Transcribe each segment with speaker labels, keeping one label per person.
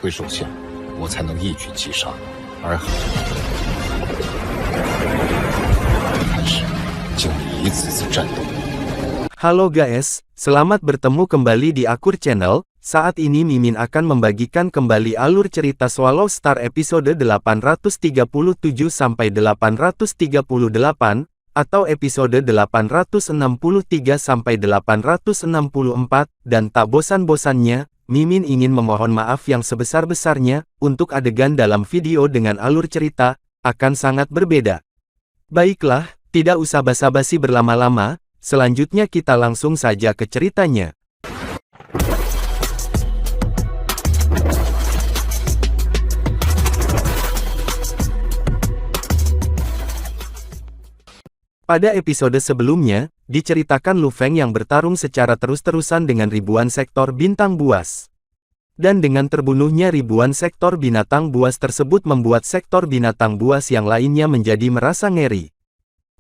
Speaker 1: 会受限，我才能一举击杀。而开始经历一次次战斗。
Speaker 2: Halo guys, selamat bertemu kembali di Akur Channel. Saat ini Mimin akan membagikan kembali alur cerita Swallow Star episode 837-838 atau episode 863-864, dan tak bosan-bosannya, Mimin ingin memohon maaf yang sebesar-besarnya untuk adegan dalam video dengan alur cerita akan sangat berbeda. Baiklah, tidak usah basa-basi berlama-lama, selanjutnya kita langsung saja ke ceritanya. Pada episode sebelumnya, diceritakan Lu Feng yang bertarung secara terus-terusan dengan ribuan sektor bintang buas. Dan dengan terbunuhnya ribuan sektor binatang buas tersebut membuat sektor binatang buas yang lainnya menjadi merasa ngeri.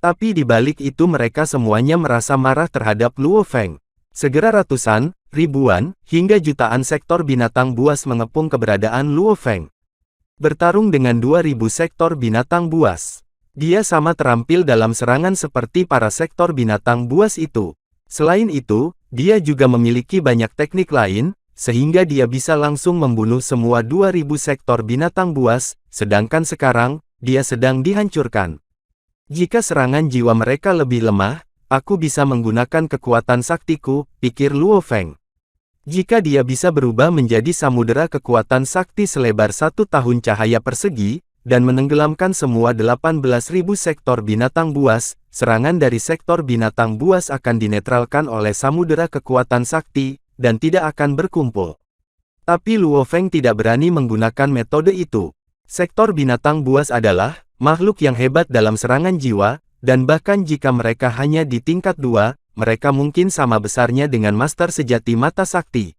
Speaker 2: Tapi di balik itu mereka semuanya merasa marah terhadap Luo Feng. Segera ratusan, ribuan, hingga jutaan sektor binatang buas mengepung keberadaan Luo Feng. Bertarung dengan 2000 sektor binatang buas. Dia sama terampil dalam serangan seperti para sektor binatang buas itu. Selain itu, dia juga memiliki banyak teknik lain, sehingga dia bisa langsung membunuh semua 2000 sektor binatang buas, sedangkan sekarang, dia sedang dihancurkan. Jika serangan jiwa mereka lebih lemah, aku bisa menggunakan kekuatan saktiku, pikir Luo Feng. Jika dia bisa berubah menjadi samudera kekuatan sakti selebar 1 tahun cahaya persegi, dan menenggelamkan semua 18.000 sektor binatang buas, serangan dari sektor binatang buas akan dinetralkan oleh samudera kekuatan sakti, dan tidak akan berkumpul. Tapi Luo Feng tidak berani menggunakan metode itu. Sektor binatang buas adalah makhluk yang hebat dalam serangan jiwa, dan bahkan jika mereka hanya di tingkat 2, mereka mungkin sama besarnya dengan master sejati mata sakti.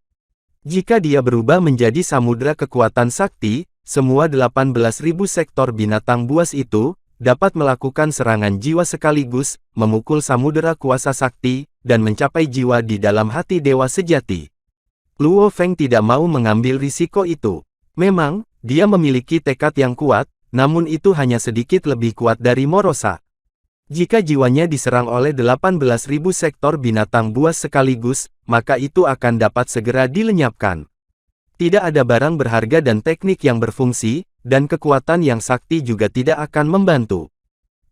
Speaker 2: Jika dia berubah menjadi samudera kekuatan sakti, semua 18.000 sektor binatang buas itu dapat melakukan serangan jiwa sekaligus, memukul samudera kuasa sakti, dan mencapai jiwa di dalam hati dewa sejati. Luo Feng tidak mau mengambil risiko itu. Memang, dia memiliki tekad yang kuat, namun itu hanya sedikit lebih kuat dari Morosa. Jika jiwanya diserang oleh 18.000 sektor binatang buas sekaligus, maka itu akan dapat segera dilenyapkan. Tidak ada barang berharga dan teknik yang berfungsi, dan kekuatan yang sakti juga tidak akan membantu.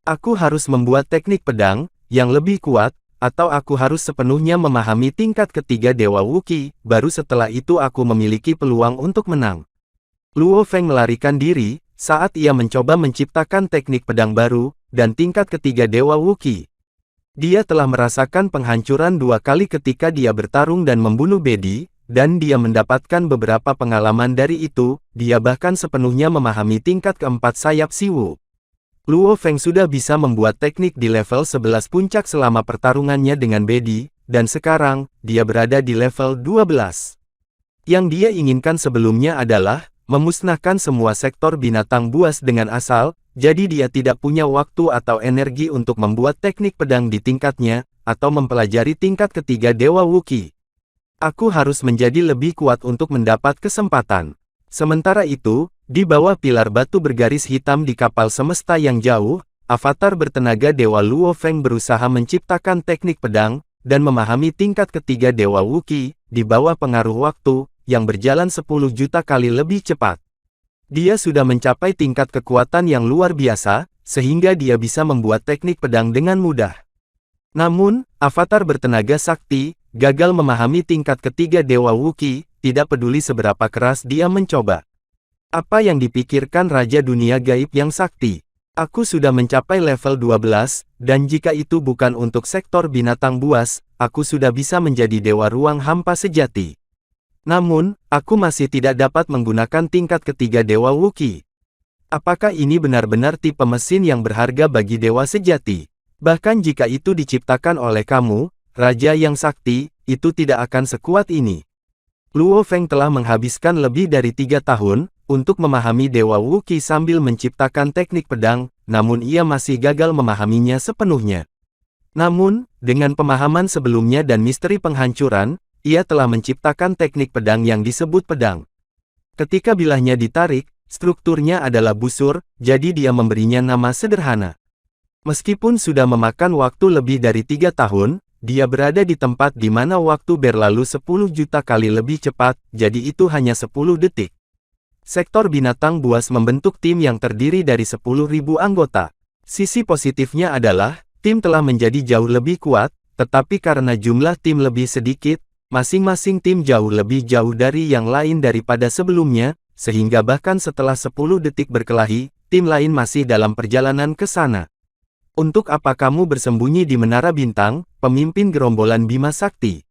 Speaker 2: Aku harus membuat teknik pedang yang lebih kuat, atau aku harus sepenuhnya memahami tingkat ketiga Dewa Wuqi, baru setelah itu aku memiliki peluang untuk menang. Luo Feng melarikan diri saat ia mencoba menciptakan teknik pedang baru, dan tingkat ketiga Dewa Wuqi. Dia telah merasakan penghancuran 2 kali ketika dia bertarung dan membunuh Bedi, dan dia mendapatkan beberapa pengalaman dari itu, dia bahkan sepenuhnya memahami tingkat keempat sayap Siwu. Luo Feng sudah bisa membuat teknik di level 11 puncak selama pertarungannya dengan Bedi, dan sekarang, dia berada di level 12. Yang dia inginkan sebelumnya adalah, memusnahkan semua sektor binatang buas dengan asal, jadi dia tidak punya waktu atau energi untuk membuat teknik pedang di tingkatnya, atau mempelajari tingkat ketiga Dewa Wuqi. Aku harus menjadi lebih kuat untuk mendapat kesempatan. Sementara itu, di bawah pilar batu bergaris hitam di kapal semesta yang jauh, avatar bertenaga Dewa Luo Feng berusaha menciptakan teknik pedang, dan memahami tingkat ketiga Dewa Wuqi, di bawah pengaruh waktu, yang berjalan 10 juta kali lebih cepat. Dia sudah mencapai tingkat kekuatan yang luar biasa, sehingga dia bisa membuat teknik pedang dengan mudah. Namun, avatar bertenaga sakti gagal memahami tingkat ketiga Dewa Wuqi, tidak peduli seberapa keras dia mencoba. Apa yang dipikirkan Raja Dunia Gaib yang sakti? Aku sudah mencapai level 12, dan jika itu bukan untuk sektor binatang buas, aku sudah bisa menjadi Dewa Ruang Hampa sejati. Namun, aku masih tidak dapat menggunakan tingkat ketiga Dewa Wuqi. Apakah ini benar-benar tipe mesin yang berharga bagi Dewa sejati? Bahkan jika itu diciptakan oleh kamu, Raja yang sakti, itu tidak akan sekuat ini. Luo Feng telah menghabiskan lebih dari 3 tahun, untuk memahami Dewa Wuqi sambil menciptakan teknik pedang, namun ia masih gagal memahaminya sepenuhnya. Namun, dengan pemahaman sebelumnya dan misteri penghancuran, ia telah menciptakan teknik pedang yang disebut pedang. Ketika bilahnya ditarik, strukturnya adalah busur, jadi dia memberinya nama sederhana. Meskipun sudah memakan waktu lebih dari 3 tahun, dia berada di tempat di mana waktu berlalu 10 juta kali lebih cepat, jadi itu hanya 10 detik. Sektor binatang buas membentuk tim yang terdiri dari 10.000 anggota. Sisi positifnya adalah, tim telah menjadi jauh lebih kuat, tetapi karena jumlah tim lebih sedikit, masing-masing tim jauh lebih jauh dari yang lain daripada sebelumnya, sehingga bahkan setelah 10 detik berkelahi, tim lain masih dalam perjalanan ke sana. Untuk apa kamu bersembunyi di Menara Bintang, pemimpin gerombolan Bima Sakti?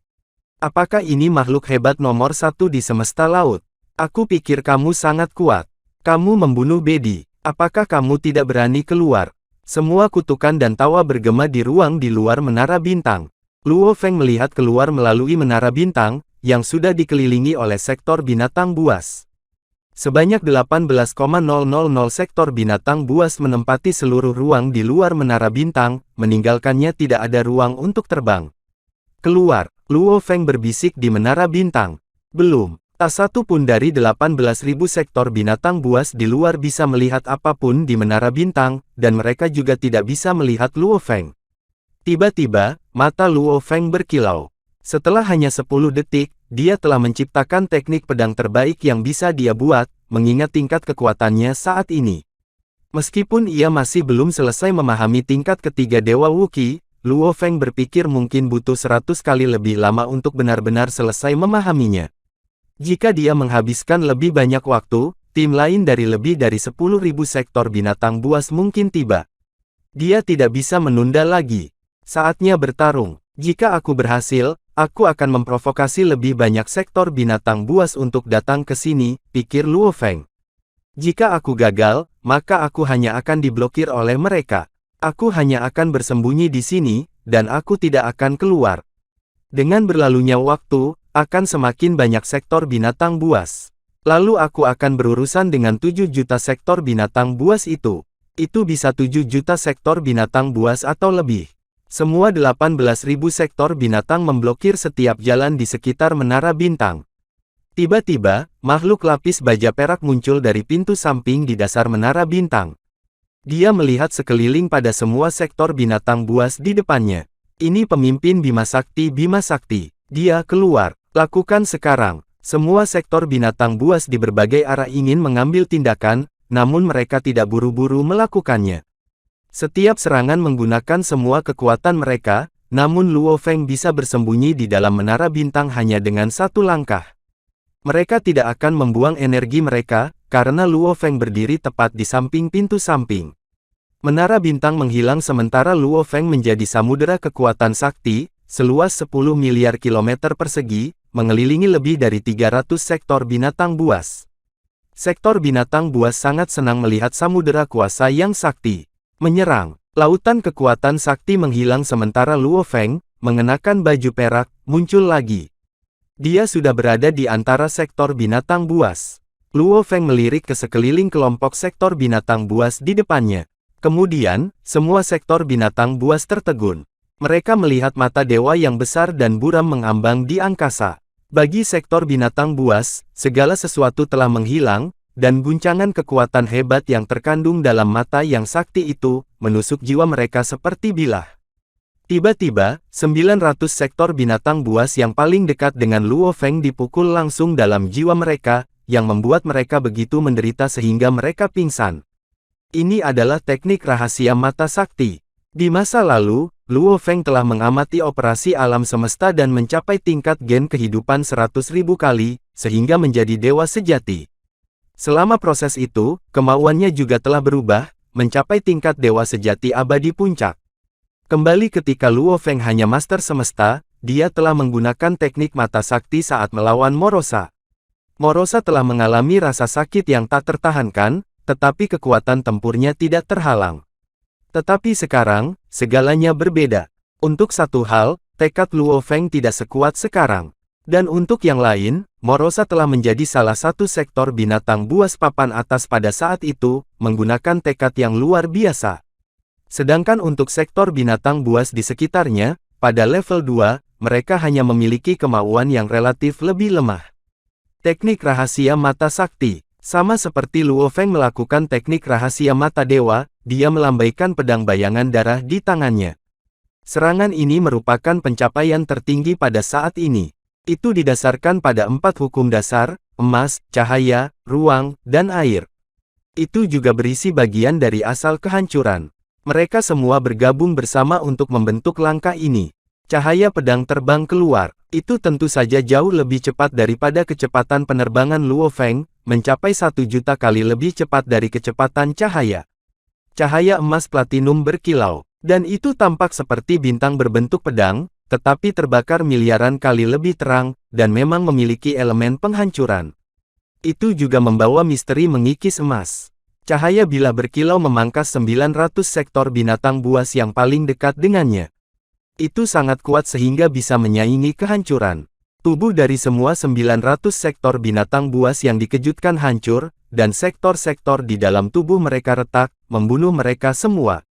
Speaker 2: Apakah ini makhluk hebat nomor 1 di semesta laut? Aku pikir kamu sangat kuat. Kamu membunuh Bedi. Apakah kamu tidak berani keluar? Semua kutukan dan tawa bergema di ruang di luar Menara Bintang. Luo Feng melihat keluar melalui Menara Bintang, yang sudah dikelilingi oleh sektor binatang buas. Sebanyak 18,000 sektor binatang buas menempati seluruh ruang di luar Menara Bintang, meninggalkannya tidak ada ruang untuk terbang. Keluar, Luo Feng berbisik di Menara Bintang. Belum, tak satu pun dari 18.000 sektor binatang buas di luar bisa melihat apapun di Menara Bintang, dan mereka juga tidak bisa melihat Luo Feng. Tiba-tiba, mata Luo Feng berkilau. Setelah hanya 10 detik, dia telah menciptakan teknik pedang terbaik yang bisa dia buat, mengingat tingkat kekuatannya saat ini. Meskipun ia masih belum selesai memahami tingkat ketiga Dewa Wuqi, Luo Feng berpikir mungkin butuh 100 kali lebih lama untuk benar-benar selesai memahaminya. Jika dia menghabiskan lebih banyak waktu, tim lain dari lebih dari 10.000 sektor binatang buas mungkin tiba. Dia tidak bisa menunda lagi. Saatnya bertarung. Jika aku berhasil, aku akan memprovokasi lebih banyak sektor binatang buas untuk datang ke sini, pikir Luo Feng. Jika aku gagal, maka aku hanya akan diblokir oleh mereka. Aku hanya akan bersembunyi di sini, dan aku tidak akan keluar. Dengan berlalunya waktu, akan semakin banyak sektor binatang buas. Lalu aku akan berurusan dengan 7 juta sektor binatang buas itu. Itu bisa 7 juta sektor binatang buas atau lebih. Semua 18.000 sektor binatang memblokir setiap jalan di sekitar Menara Bintang. Tiba-tiba, makhluk lapis baja perak muncul dari pintu samping di dasar Menara Bintang. Dia melihat sekeliling pada semua sektor binatang buas di depannya. Ini pemimpin Bima Sakti. Dia keluar. Lakukan sekarang. Semua sektor binatang buas di berbagai arah ingin mengambil tindakan, namun mereka tidak buru-buru melakukannya. Setiap serangan menggunakan semua kekuatan mereka, namun Luo Feng bisa bersembunyi di dalam Menara Bintang hanya dengan satu langkah. Mereka tidak akan membuang energi mereka, karena Luo Feng berdiri tepat di samping pintu samping. Menara Bintang menghilang sementara Luo Feng menjadi samudera kekuatan sakti, seluas 10 miliar kilometer persegi, mengelilingi lebih dari 300 sektor binatang buas. Sektor binatang buas sangat senang melihat samudera kuasa yang sakti. Menyerang. Lautan kekuatan sakti menghilang sementara Luo Feng, mengenakan baju perak, muncul lagi. Dia sudah berada di antara sektor binatang buas. Luo Feng melirik ke sekeliling kelompok sektor binatang buas di depannya. Kemudian, semua sektor binatang buas tertegun. Mereka melihat mata dewa yang besar dan buram mengambang di angkasa. Bagi sektor binatang buas, segala sesuatu telah menghilang, dan guncangan kekuatan hebat yang terkandung dalam mata yang sakti itu, menusuk jiwa mereka seperti bilah. Tiba-tiba, 900 sektor binatang buas yang paling dekat dengan Luo Feng dipukul langsung dalam jiwa mereka, yang membuat mereka begitu menderita sehingga mereka pingsan. Ini adalah teknik rahasia mata sakti. Di masa lalu, Luo Feng telah mengamati operasi alam semesta dan mencapai tingkat gen kehidupan 100.000 kali, sehingga menjadi dewa sejati. Selama proses itu, kemauannya juga telah berubah, mencapai tingkat dewa sejati abadi puncak. Kembali ketika Luo Feng hanya master semesta, dia telah menggunakan teknik mata sakti saat melawan Morosa. Morosa telah mengalami rasa sakit yang tak tertahankan, tetapi kekuatan tempurnya tidak terhalang. Tetapi sekarang, segalanya berbeda. Untuk satu hal, tekad Luo Feng tidak sekuat sekarang. Dan untuk yang lain, Morosa telah menjadi salah satu sektor binatang buas papan atas pada saat itu, menggunakan tekad yang luar biasa. Sedangkan untuk sektor binatang buas di sekitarnya, pada level 2, mereka hanya memiliki kemauan yang relatif lebih lemah. Teknik rahasia mata sakti. Sama seperti Luo Feng melakukan teknik rahasia mata dewa, dia melambaikan pedang bayangan darah di tangannya. Serangan ini merupakan pencapaian tertinggi pada saat ini. Itu didasarkan pada 4 hukum dasar, emas, cahaya, ruang, dan air. Itu juga berisi bagian dari asal kehancuran. Mereka semua bergabung bersama untuk membentuk langkah ini. Cahaya pedang terbang keluar. Itu tentu saja jauh lebih cepat daripada kecepatan penerbangan Luo Feng, mencapai 1 juta kali lebih cepat dari kecepatan cahaya. Cahaya emas platinum berkilau, dan itu tampak seperti bintang berbentuk pedang, tetapi terbakar miliaran kali lebih terang, dan memang memiliki elemen penghancuran. Itu juga membawa misteri mengikis emas. Cahaya bila berkilau memangkas 900 sektor binatang buas yang paling dekat dengannya. Itu sangat kuat sehingga bisa menyaingi kehancuran. Tubuh dari semua 900 sektor binatang buas yang dikejutkan hancur, dan sektor-sektor di dalam tubuh mereka retak, membunuh mereka semua.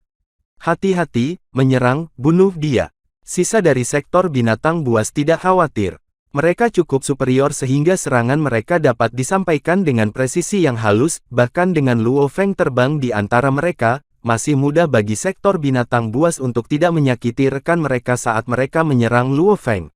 Speaker 2: Hati-hati, menyerang, bunuh dia. Sisa dari sektor binatang buas tidak khawatir. Mereka cukup superior sehingga serangan mereka dapat disampaikan dengan presisi yang halus, bahkan dengan Luo Feng terbang di antara mereka, masih mudah bagi sektor binatang buas untuk tidak menyakiti rekan mereka saat mereka menyerang Luo Feng.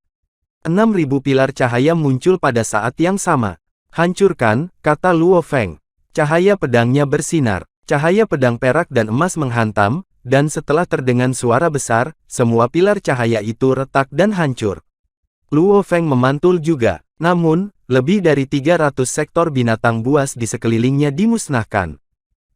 Speaker 2: 6.000 pilar cahaya muncul pada saat yang sama. Hancurkan, kata Luo Feng. Cahaya pedangnya bersinar, cahaya pedang perak dan emas menghantam, dan setelah terdengar suara besar, semua pilar cahaya itu retak dan hancur. Luo Feng memantul juga, namun, lebih dari 300 sektor binatang buas di sekelilingnya dimusnahkan.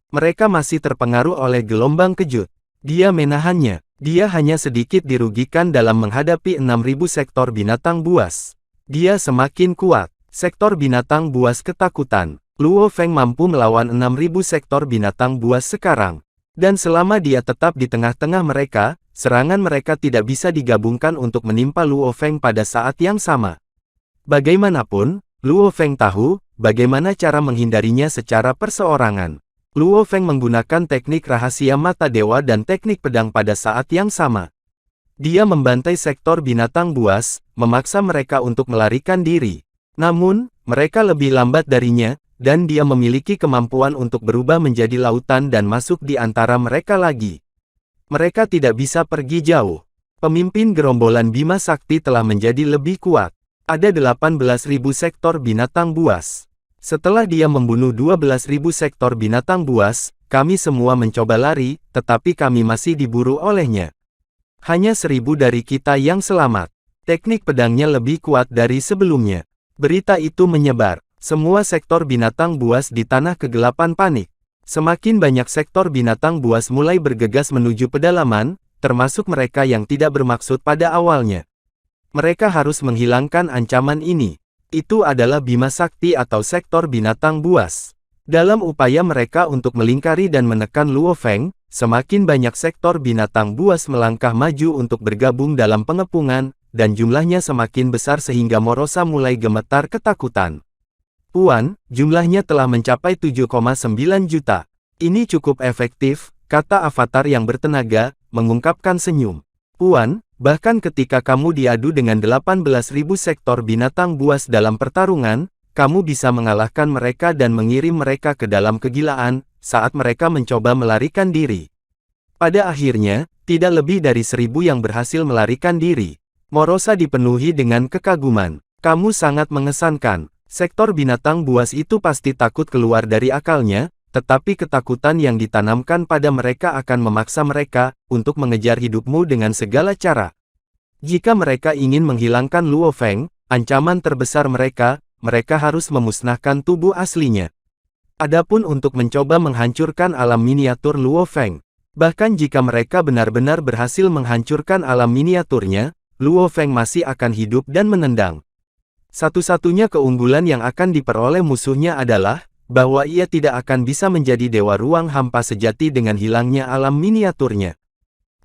Speaker 2: Mereka masih terpengaruh oleh gelombang kejut. Dia menahannya, dia hanya sedikit dirugikan dalam menghadapi 6.000 sektor binatang buas. Dia semakin kuat, sektor binatang buas ketakutan. Luo Feng mampu melawan 6.000 sektor binatang buas sekarang. Dan selama dia tetap di tengah-tengah mereka, serangan mereka tidak bisa digabungkan untuk menimpa Luo Feng pada saat yang sama. Bagaimanapun, Luo Feng tahu, bagaimana cara menghindarinya secara perseorangan. Luo Feng menggunakan teknik rahasia mata dewa dan teknik pedang pada saat yang sama. Dia membantai sektor binatang buas, memaksa mereka untuk melarikan diri. Namun, mereka lebih lambat darinya, dan dia memiliki kemampuan untuk berubah menjadi lautan dan masuk di antara mereka lagi. Mereka tidak bisa pergi jauh. Pemimpin gerombolan Bima Sakti telah menjadi lebih kuat. Ada 18.000 sektor binatang buas. Setelah dia membunuh 12.000 sektor binatang buas, kami semua mencoba lari, tetapi kami masih diburu olehnya. Hanya 1.000 dari kita yang selamat. Teknik pedangnya lebih kuat dari sebelumnya. Berita itu menyebar. Semua sektor binatang buas di tanah kegelapan panik. Semakin banyak sektor binatang buas mulai bergegas menuju pedalaman, termasuk mereka yang tidak bermaksud pada awalnya. Mereka harus menghilangkan ancaman ini. Itu adalah Bima Sakti atau sektor binatang buas. Dalam upaya mereka untuk melingkari dan menekan Luo Feng, semakin banyak sektor binatang buas melangkah maju untuk bergabung dalam pengepungan, dan jumlahnya semakin besar sehingga Morosa mulai gemetar ketakutan. Puan, jumlahnya telah mencapai 7,9 juta. Ini cukup efektif, kata avatar yang bertenaga, mengungkapkan senyum. Puan, bahkan ketika kamu diadu dengan 18.000 sektor binatang buas dalam pertarungan, kamu bisa mengalahkan mereka dan mengirim mereka ke dalam kegilaan, saat mereka mencoba melarikan diri. Pada akhirnya, tidak lebih dari 1.000 yang berhasil melarikan diri. Morosa dipenuhi dengan kekaguman. Kamu sangat mengesankan. Sektor binatang buas itu pasti takut keluar dari akalnya, tetapi ketakutan yang ditanamkan pada mereka akan memaksa mereka untuk mengejar hidupmu dengan segala cara. Jika mereka ingin menghilangkan Luo Feng, ancaman terbesar mereka harus memusnahkan tubuh aslinya. Adapun untuk mencoba menghancurkan alam miniatur Luo Feng, bahkan jika mereka benar-benar berhasil menghancurkan alam miniaturnya, Luo Feng masih akan hidup dan menendang. Satu-satunya keunggulan yang akan diperoleh musuhnya adalah, bahwa ia tidak akan bisa menjadi dewa ruang hampa sejati dengan hilangnya alam miniaturnya.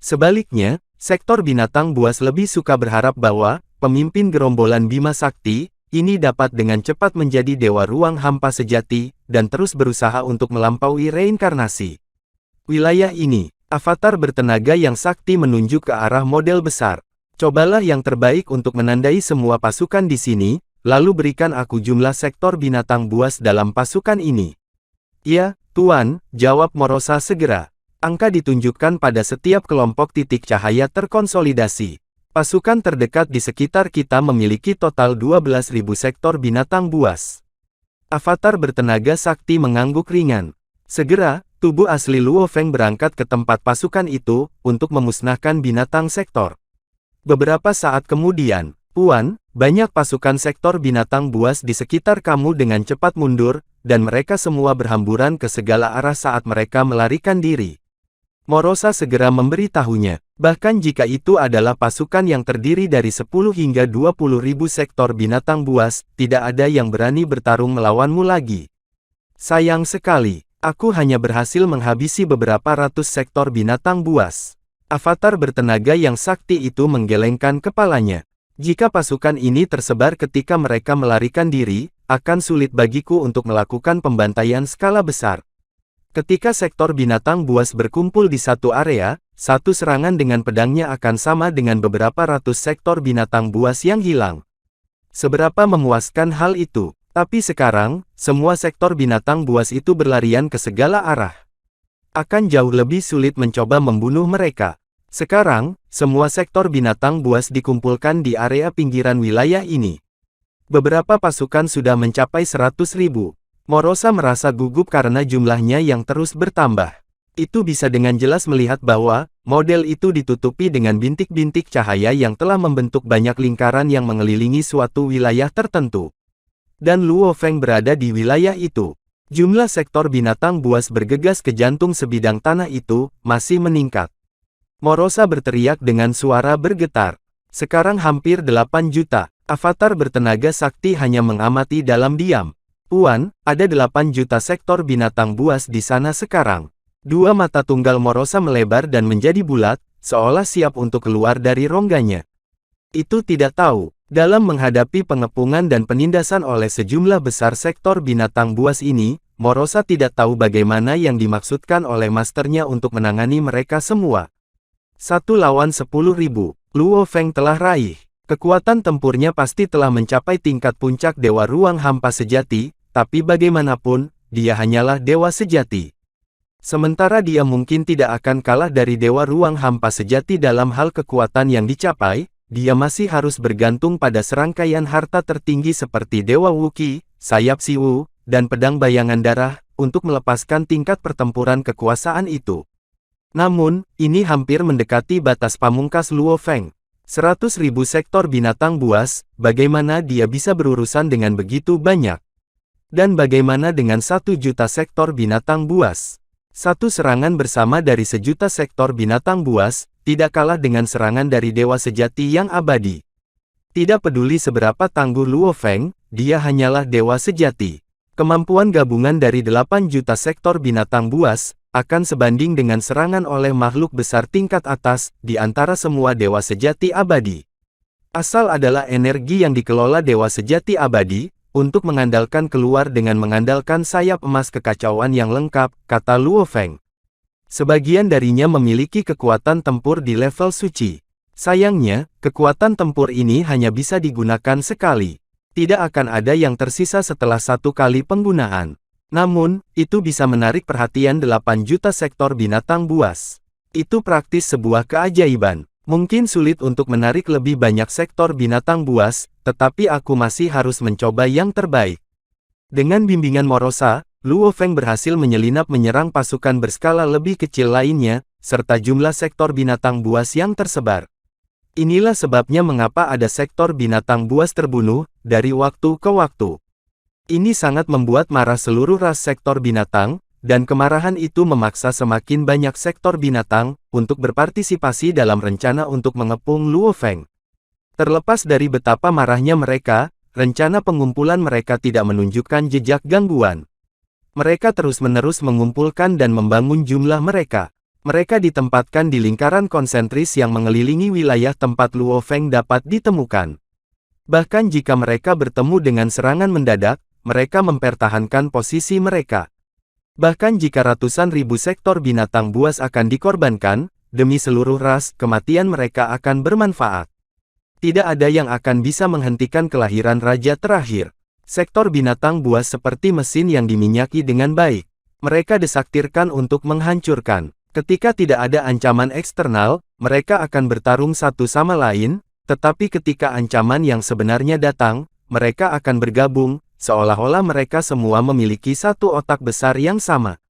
Speaker 2: Sebaliknya, sektor binatang buas lebih suka berharap bahwa, pemimpin gerombolan Bima Sakti, ini dapat dengan cepat menjadi dewa ruang hampa sejati, dan terus berusaha untuk melampaui reinkarnasi. Wilayah ini, avatar bertenaga yang sakti menunjuk ke arah model besar. Cobalah yang terbaik untuk menandai semua pasukan di sini, lalu berikan aku jumlah sektor binatang buas dalam pasukan ini. Ya, Tuan, jawab Morosa segera. Angka ditunjukkan pada setiap kelompok titik cahaya terkonsolidasi. Pasukan terdekat di sekitar kita memiliki total 12.000 sektor binatang buas. Avatar bertenaga sakti mengangguk ringan. Segera, tubuh asli Luo Feng berangkat ke tempat pasukan itu, untuk memusnahkan binatang sektor. Beberapa saat kemudian, Puan, banyak pasukan sektor binatang buas di sekitar kamu dengan cepat mundur, dan mereka semua berhamburan ke segala arah saat mereka melarikan diri. Morosa segera memberitahunya, bahkan jika itu adalah pasukan yang terdiri dari 10 hingga 20 ribu sektor binatang buas, tidak ada yang berani bertarung melawanmu lagi. Sayang sekali, aku hanya berhasil menghabisi beberapa ratus sektor binatang buas. Avatar bertenaga yang sakti itu menggelengkan kepalanya. Jika pasukan ini tersebar ketika mereka melarikan diri, akan sulit bagiku untuk melakukan pembantaian skala besar. Ketika sektor binatang buas berkumpul di satu area, satu serangan dengan pedangnya akan sama dengan beberapa ratus sektor binatang buas yang hilang. Seberapa memuaskan hal itu, tapi sekarang, semua sektor binatang buas itu berlarian ke segala arah. Akan jauh lebih sulit mencoba membunuh mereka. Sekarang, semua sektor binatang buas dikumpulkan di area pinggiran wilayah ini. Beberapa pasukan sudah mencapai 100.000. Morosa merasa gugup karena jumlahnya yang terus bertambah. Itu bisa dengan jelas melihat bahwa, model itu ditutupi dengan bintik-bintik cahaya yang telah membentuk banyak lingkaran yang mengelilingi suatu wilayah tertentu. Dan Luo Feng berada di wilayah itu. Jumlah sektor binatang buas bergegas ke jantung sebidang tanah itu, masih meningkat. Morosa berteriak dengan suara bergetar. Sekarang hampir 8 juta. Avatar bertenaga sakti hanya mengamati dalam diam. Puan, ada 8 juta sektor binatang buas di sana sekarang. Dua mata tunggal Morosa melebar dan menjadi bulat, seolah siap untuk keluar dari rongganya. Itu tidak tahu, dalam menghadapi pengepungan dan penindasan oleh sejumlah besar sektor binatang buas ini, Morosa tidak tahu bagaimana yang dimaksudkan oleh masternya untuk menangani mereka semua. 1 lawan 10.000, Luo Feng telah raih. Kekuatan tempurnya pasti telah mencapai tingkat puncak Dewa Ruang Hampa sejati, tapi bagaimanapun, dia hanyalah dewa sejati. Sementara dia mungkin tidak akan kalah dari Dewa Ruang Hampa sejati dalam hal kekuatan yang dicapai, dia masih harus bergantung pada serangkaian harta tertinggi seperti Dewa Wuki, sayap Siwu, dan pedang bayangan darah, untuk melepaskan tingkat pertempuran kekuasaan itu. Namun, ini hampir mendekati batas pamungkas Luo Feng. 100.000 sektor binatang buas, bagaimana dia bisa berurusan dengan begitu banyak? Dan bagaimana dengan 1 juta sektor binatang buas? Satu serangan bersama dari 1 juta sektor binatang buas, tidak kalah dengan serangan dari dewa sejati yang abadi. Tidak peduli seberapa tangguh Luo Feng, dia hanyalah dewa sejati. Kemampuan gabungan dari 8 juta sektor binatang buas, akan sebanding dengan serangan oleh makhluk besar tingkat atas, di antara semua dewa sejati abadi. Asal adalah energi yang dikelola dewa sejati abadi, untuk mengandalkan keluar dengan mengandalkan sayap emas kekacauan yang lengkap, kata Luo Feng. Sebagian darinya memiliki kekuatan tempur di level suci. Sayangnya, kekuatan tempur ini hanya bisa digunakan sekali. Tidak akan ada yang tersisa setelah 1 kali penggunaan. Namun, itu bisa menarik perhatian 8 juta sektor binatang buas. Itu praktis sebuah keajaiban. Mungkin sulit untuk menarik lebih banyak sektor binatang buas, tetapi aku masih harus mencoba yang terbaik. Dengan bimbingan Morosa, Luo Feng berhasil menyelinap menyerang pasukan berskala lebih kecil lainnya, serta jumlah sektor binatang buas yang tersebar. Inilah sebabnya mengapa ada sektor binatang buas terbunuh, dari waktu ke waktu. Ini sangat membuat marah seluruh ras sektor binatang, dan kemarahan itu memaksa semakin banyak sektor binatang, untuk berpartisipasi dalam rencana untuk mengepung Luo Feng. Terlepas dari betapa marahnya mereka, rencana pengumpulan mereka tidak menunjukkan jejak gangguan. Mereka terus-menerus mengumpulkan dan membangun jumlah mereka. Mereka ditempatkan di lingkaran konsentris yang mengelilingi wilayah tempat Luo Feng dapat ditemukan. Bahkan jika mereka bertemu dengan serangan mendadak, mereka mempertahankan posisi mereka. Bahkan jika ratusan ribu sektor binatang buas akan dikorbankan, demi seluruh ras, kematian mereka akan bermanfaat. Tidak ada yang akan bisa menghentikan kelahiran raja terakhir. Sektor binatang buas seperti mesin yang diminyaki dengan baik. Mereka desaktirkan untuk menghancurkan. Ketika tidak ada ancaman eksternal, mereka akan bertarung satu sama lain, tetapi ketika ancaman yang sebenarnya datang, mereka akan bergabung, seolah-olah mereka semua memiliki satu otak besar yang sama.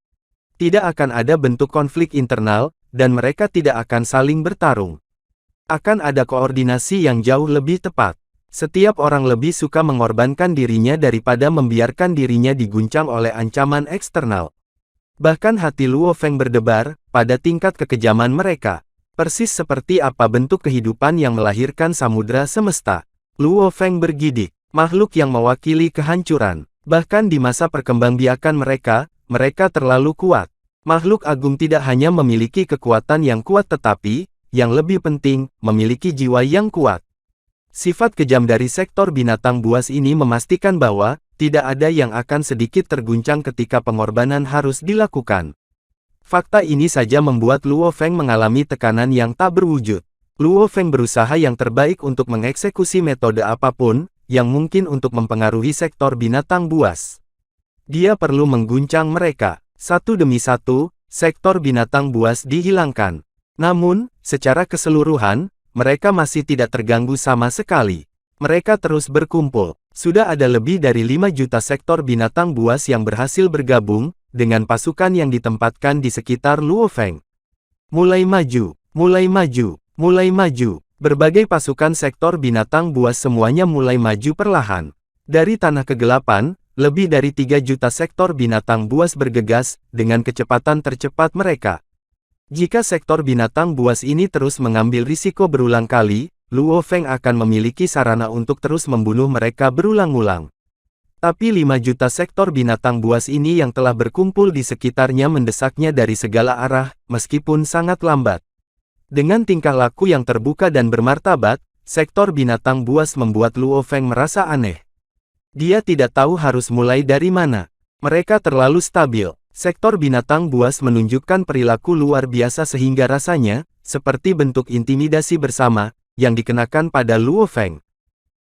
Speaker 2: Tidak akan ada bentuk konflik internal, dan mereka tidak akan saling bertarung. Akan ada koordinasi yang jauh lebih tepat. Setiap orang lebih suka mengorbankan dirinya daripada membiarkan dirinya diguncang oleh ancaman eksternal. Bahkan hati Luo Feng berdebar, pada tingkat kekejaman mereka. Persis seperti apa bentuk kehidupan yang melahirkan samudra semesta. Luo Feng bergidik, makhluk yang mewakili kehancuran. Bahkan di masa perkembangbiakan mereka terlalu kuat. Makhluk agung tidak hanya memiliki kekuatan yang kuat tetapi, yang lebih penting, memiliki jiwa yang kuat. Sifat kejam dari sektor binatang buas ini memastikan bahwa, tidak ada yang akan sedikit terguncang ketika pengorbanan harus dilakukan. Fakta ini saja membuat Luo Feng mengalami tekanan yang tak berwujud. Luo Feng berusaha yang terbaik untuk mengeksekusi metode apapun, yang mungkin untuk mempengaruhi sektor binatang buas. Dia perlu mengguncang mereka. Satu demi satu, sektor binatang buas dihilangkan. Namun, secara keseluruhan, mereka masih tidak terganggu sama sekali. Mereka terus berkumpul. Sudah ada lebih dari 5 juta sektor binatang buas yang berhasil bergabung, dengan pasukan yang ditempatkan di sekitar Luo Feng. Mulai maju, mulai maju, mulai maju. Berbagai pasukan sektor binatang buas semuanya mulai maju perlahan. Dari tanah kegelapan, lebih dari 3 juta sektor binatang buas bergegas, dengan kecepatan tercepat mereka. Jika sektor binatang buas ini terus mengambil risiko berulang kali, Luo Feng akan memiliki sarana untuk terus membunuh mereka berulang-ulang. Tapi 5 juta sektor binatang buas ini yang telah berkumpul di sekitarnya mendesaknya dari segala arah, meskipun sangat lambat. Dengan tingkah laku yang terbuka dan bermartabat, sektor binatang buas membuat Luo Feng merasa aneh. Dia tidak tahu harus mulai dari mana. Mereka terlalu stabil. Sektor binatang buas menunjukkan perilaku luar biasa sehingga rasanya, seperti bentuk intimidasi bersama, yang dikenakan pada Luo Feng.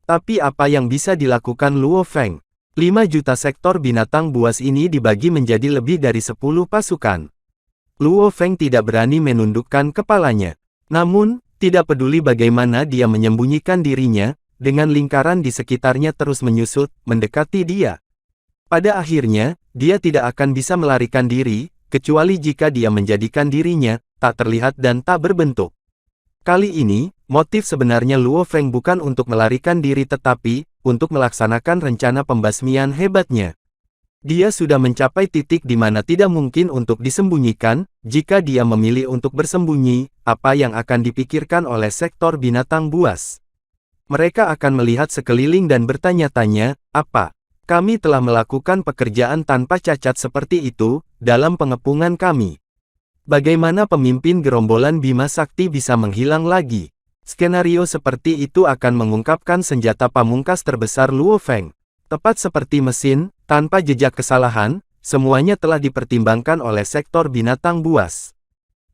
Speaker 2: Tapi apa yang bisa dilakukan Luo Feng? 5 juta sektor binatang buas ini dibagi menjadi lebih dari 10 pasukan. Luo Feng tidak berani menundukkan kepalanya. Namun, tidak peduli bagaimana dia menyembunyikan dirinya, dengan lingkaran di sekitarnya terus menyusut, mendekati dia. Pada akhirnya, dia tidak akan bisa melarikan diri, kecuali jika dia menjadikan dirinya tak terlihat dan tak berbentuk. Kali ini, motif sebenarnya Luo Feng bukan untuk melarikan diri tetapi, untuk melaksanakan rencana pembasmian hebatnya. Dia sudah mencapai titik di mana tidak mungkin untuk disembunyikan, jika dia memilih untuk bersembunyi, apa yang akan dipikirkan oleh sektor binatang buas. Mereka akan melihat sekeliling dan bertanya-tanya, apa? Kami telah melakukan pekerjaan tanpa cacat seperti itu, dalam pengepungan kami. Bagaimana pemimpin gerombolan Bima Sakti bisa menghilang lagi? Skenario seperti itu akan mengungkapkan senjata pamungkas terbesar Luo Feng. Tepat seperti mesin, tanpa jejak kesalahan, semuanya telah dipertimbangkan oleh sektor binatang buas.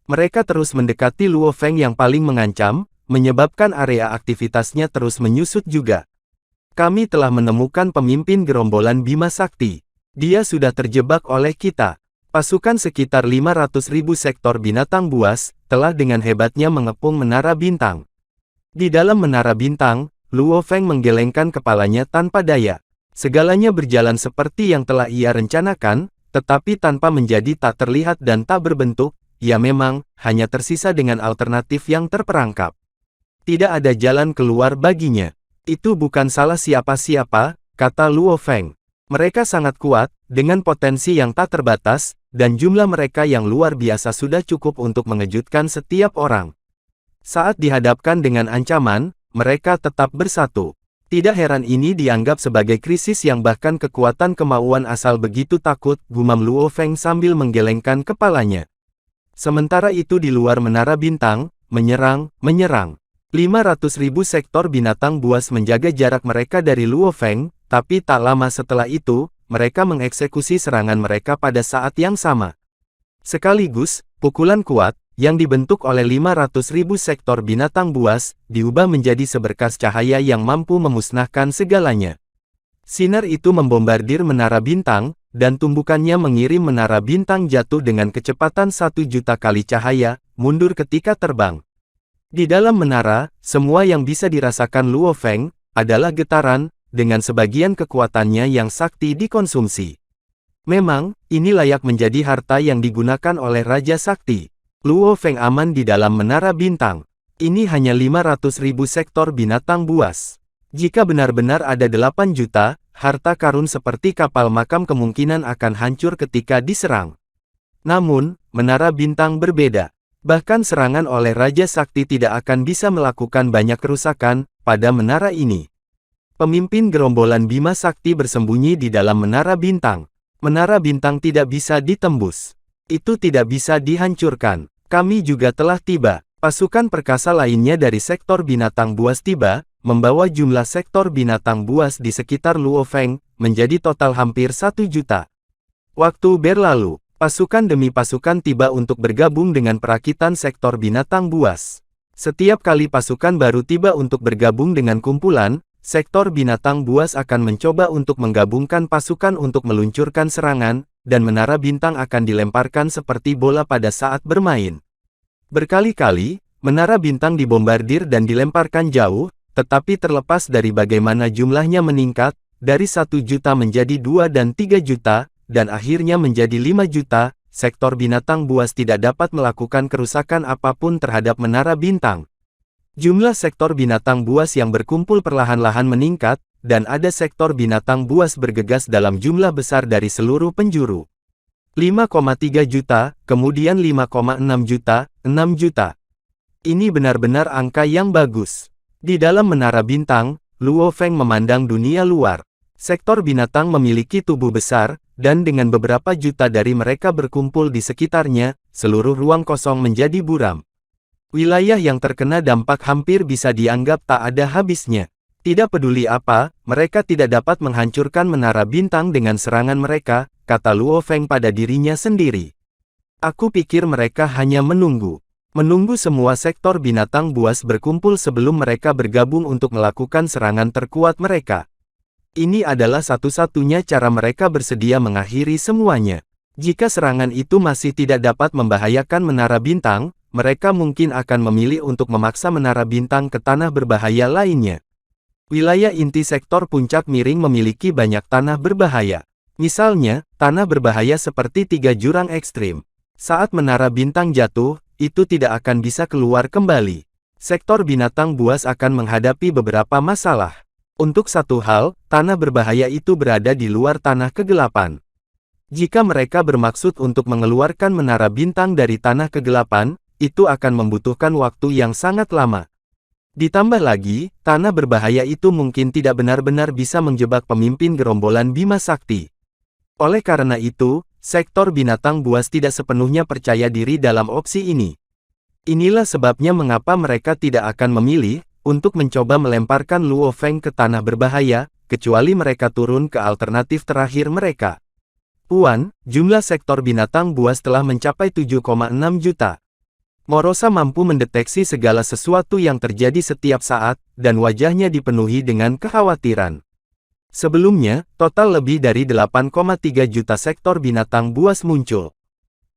Speaker 2: Mereka terus mendekati Luo Feng yang paling mengancam, menyebabkan area aktivitasnya terus menyusut juga. Kami telah menemukan pemimpin gerombolan Bima Sakti. Dia sudah terjebak oleh kita. Pasukan sekitar 500.000 sektor binatang buas, telah dengan hebatnya mengepung Menara Bintang. Di dalam Menara Bintang, Luo Feng menggelengkan kepalanya tanpa daya. Segalanya berjalan seperti yang telah ia rencanakan, tetapi tanpa menjadi tak terlihat dan tak berbentuk, ia memang, hanya tersisa dengan alternatif yang terperangkap. Tidak ada jalan keluar baginya. Itu bukan salah siapa-siapa, kata Luo Feng. Mereka sangat kuat, dengan potensi yang tak terbatas, dan jumlah mereka yang luar biasa sudah cukup untuk mengejutkan setiap orang. Saat dihadapkan dengan ancaman, mereka tetap bersatu. Tidak heran ini dianggap sebagai krisis yang bahkan kekuatan kemauan asal begitu takut, gumam Luo Feng sambil menggelengkan kepalanya. Sementara itu di luar Menara Bintang, menyerang. 500.000 sektor binatang buas menjaga jarak mereka dari Luo Feng, tapi tak lama setelah itu, mereka mengeksekusi serangan mereka pada saat yang sama. Sekaligus, pukulan kuat, yang dibentuk oleh 500.000 sektor binatang buas, diubah menjadi seberkas cahaya yang mampu memusnahkan segalanya. Sinar itu membombardir menara bintang, dan tumbukannya mengirim menara bintang jatuh dengan kecepatan 1 juta kali cahaya, mundur ketika terbang. Di dalam menara, semua yang bisa dirasakan Luo Feng adalah getaran, dengan sebagian kekuatannya yang sakti dikonsumsi. Memang, ini layak menjadi harta yang digunakan oleh Raja Sakti. Luo Feng aman di dalam menara bintang. Ini hanya 500.000 sektor binatang buas. Jika benar-benar ada 8 juta, harta karun seperti kapal makam kemungkinan akan hancur ketika diserang. Namun, menara bintang berbeda. Bahkan serangan oleh Raja Sakti tidak akan bisa melakukan banyak kerusakan pada menara ini. Pemimpin gerombolan Bima Sakti bersembunyi di dalam menara bintang. Menara bintang tidak bisa ditembus. Itu tidak bisa dihancurkan. Kami juga telah tiba. Pasukan perkasa lainnya dari sektor binatang buas tiba, membawa jumlah sektor binatang buas di sekitar Luo Feng, menjadi total hampir 1 juta. Waktu berlalu, pasukan demi pasukan tiba untuk bergabung dengan perakitan sektor binatang buas. Setiap kali pasukan baru tiba untuk bergabung dengan kumpulan, sektor binatang buas akan mencoba untuk menggabungkan pasukan untuk meluncurkan serangan, dan menara bintang akan dilemparkan seperti bola pada saat bermain. Berkali-kali, menara bintang dibombardir dan dilemparkan jauh, tetapi terlepas dari bagaimana jumlahnya meningkat, dari 1 juta menjadi 2 dan 3 juta, dan akhirnya menjadi 5 juta, sektor binatang buas tidak dapat melakukan kerusakan apapun terhadap menara bintang. Jumlah sektor binatang buas yang berkumpul perlahan-lahan meningkat, dan ada sektor binatang buas bergegas dalam jumlah besar dari seluruh penjuru. 5,3 juta, kemudian 5,6 juta, 6 juta. Ini benar-benar angka yang bagus. Di dalam menara bintang, Luo Feng memandang dunia luar. Sektor binatang memiliki tubuh besar, dan dengan beberapa juta dari mereka berkumpul di sekitarnya, seluruh ruang kosong menjadi buram. Wilayah yang terkena dampak hampir bisa dianggap tak ada habisnya. Tidak peduli apa, mereka tidak dapat menghancurkan menara bintang dengan serangan mereka, kata Luo Feng pada dirinya sendiri. Aku pikir mereka hanya menunggu. Menunggu semua sektor binatang buas berkumpul sebelum mereka bergabung untuk melakukan serangan terkuat mereka. Ini adalah satu-satunya cara mereka bersedia mengakhiri semuanya. Jika serangan itu masih tidak dapat membahayakan menara bintang, mereka mungkin akan memilih untuk memaksa menara bintang ke tanah berbahaya lainnya. Wilayah inti sektor puncak miring memiliki banyak tanah berbahaya. Misalnya, tanah berbahaya seperti 3 jurang ekstrim. Saat menara bintang jatuh, itu tidak akan bisa keluar kembali. Sektor binatang buas akan menghadapi beberapa masalah. Untuk satu hal, tanah berbahaya itu berada di luar tanah kegelapan. Jika mereka bermaksud untuk mengeluarkan menara bintang dari tanah kegelapan, itu akan membutuhkan waktu yang sangat lama. Ditambah lagi, tanah berbahaya itu mungkin tidak benar-benar bisa menjebak pemimpin gerombolan Bima Sakti. Oleh karena itu, sektor binatang buas tidak sepenuhnya percaya diri dalam opsi ini. Inilah sebabnya mengapa mereka tidak akan memilih untuk mencoba melemparkan Luo Feng ke tanah berbahaya, kecuali mereka turun ke alternatif terakhir mereka. Puan, jumlah sektor binatang buas telah mencapai 7,6 juta. Morosa mampu mendeteksi segala sesuatu yang terjadi setiap saat, dan wajahnya dipenuhi dengan kekhawatiran. Sebelumnya, total lebih dari 8,3 juta sektor binatang buas muncul.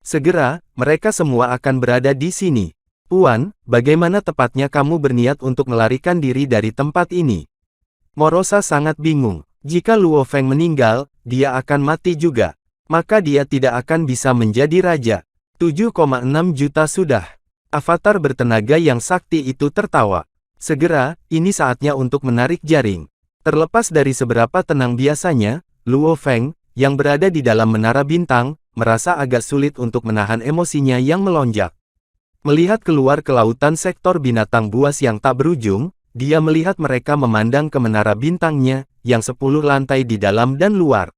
Speaker 2: Segera, mereka semua akan berada di sini. Puan, bagaimana tepatnya kamu berniat untuk melarikan diri dari tempat ini? Morosa sangat bingung. Jika Luo Feng meninggal, dia akan mati juga. Maka dia tidak akan bisa menjadi raja. 7,6 juta sudah. Avatar bertenaga yang sakti itu tertawa. Segera, ini saatnya untuk menarik jaring. Terlepas dari seberapa tenang biasanya, Luo Feng, yang berada di dalam menara bintang, merasa agak sulit untuk menahan emosinya yang melonjak. Melihat keluar ke lautan sektor binatang buas yang tak berujung, dia melihat mereka memandang ke menara bintangnya, yang 10 lantai di dalam dan luar.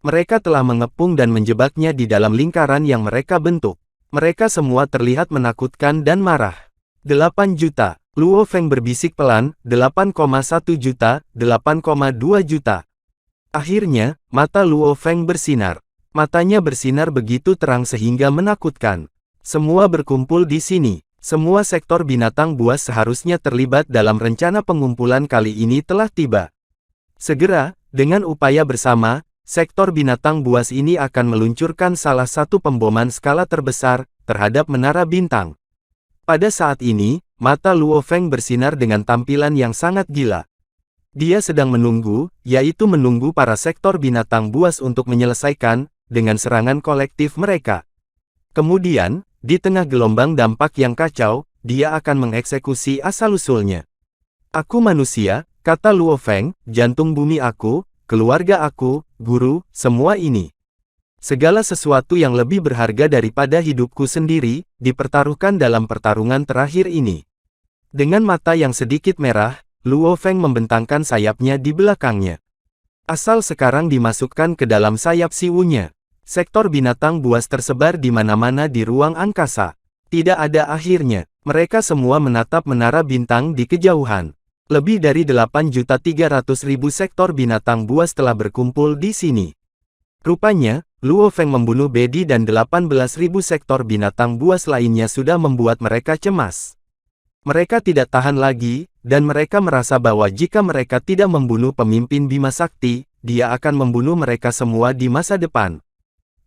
Speaker 2: Mereka telah mengepung dan menjebaknya di dalam lingkaran yang mereka bentuk. Mereka semua terlihat menakutkan dan marah. 8 juta. Luo Feng berbisik pelan, 8,1 juta, 8,2 juta. Akhirnya, mata Luo Feng bersinar. Matanya bersinar begitu terang sehingga menakutkan. Semua berkumpul di sini. Semua sektor binatang buas seharusnya terlibat dalam rencana pengumpulan kali ini telah tiba. Segera, dengan upaya bersama, sektor binatang buas ini akan meluncurkan salah satu pemboman skala terbesar terhadap Menara Bintang. Pada saat ini, mata Luo Feng bersinar dengan tampilan yang sangat gila. Dia sedang menunggu, yaitu menunggu para sektor binatang buas untuk menyelesaikan, dengan serangan kolektif mereka. Kemudian, di tengah gelombang dampak yang kacau, dia akan mengeksekusi asal-usulnya. Aku manusia, kata Luo Feng, jantung bumi aku, keluarga aku, guru, semua ini. Segala sesuatu yang lebih berharga daripada hidupku sendiri, dipertaruhkan dalam pertarungan terakhir ini. Dengan mata yang sedikit merah, Luo Feng membentangkan sayapnya di belakangnya. Asal sekarang dimasukkan ke dalam sayap siwunya. Sektor binatang buas tersebar di mana-mana di ruang angkasa. Tidak ada akhirnya. Mereka semua menatap Menara Bintang di kejauhan. Lebih dari 8.300.000 sektor binatang buas telah berkumpul di sini. Rupanya, Luo Feng membunuh Bedi dan 18.000 sektor binatang buas lainnya sudah membuat mereka cemas. Mereka tidak tahan lagi, dan mereka merasa bahwa jika mereka tidak membunuh pemimpin Bima Sakti, dia akan membunuh mereka semua di masa depan.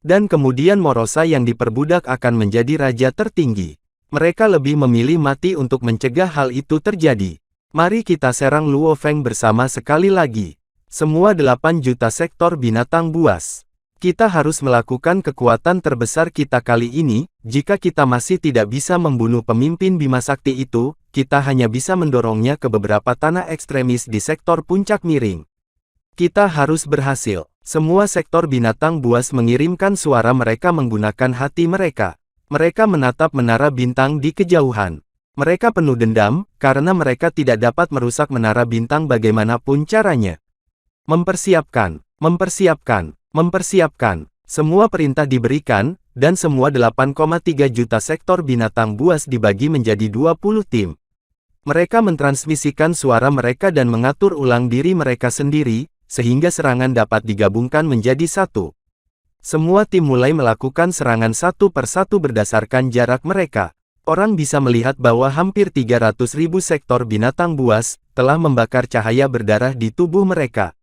Speaker 2: Dan kemudian Morosa yang diperbudak akan menjadi raja tertinggi. Mereka lebih memilih mati untuk mencegah hal itu terjadi. Mari kita serang Luo Feng bersama sekali lagi. Semua 8 juta sektor binatang buas. Kita harus melakukan kekuatan terbesar kita kali ini. Jika kita masih tidak bisa membunuh pemimpin Bima Sakti itu, kita hanya bisa mendorongnya ke beberapa tanah ekstremis di sektor puncak miring. Kita harus berhasil. Semua sektor binatang buas mengirimkan suara mereka menggunakan hati mereka. Mereka menatap Menara Bintang di kejauhan. Mereka penuh dendam, karena mereka tidak dapat merusak Menara Bintang bagaimanapun caranya. Mempersiapkan, mempersiapkan, mempersiapkan. Semua perintah diberikan, dan semua 8,3 juta sektor binatang buas dibagi menjadi 20 tim. Mereka mentransmisikan suara mereka dan mengatur ulang diri mereka sendiri, sehingga serangan dapat digabungkan menjadi satu. Semua tim mulai melakukan serangan satu persatu berdasarkan jarak mereka. Orang bisa melihat bahwa hampir 300.000 sektor binatang buas telah membakar cahaya berdarah di tubuh mereka.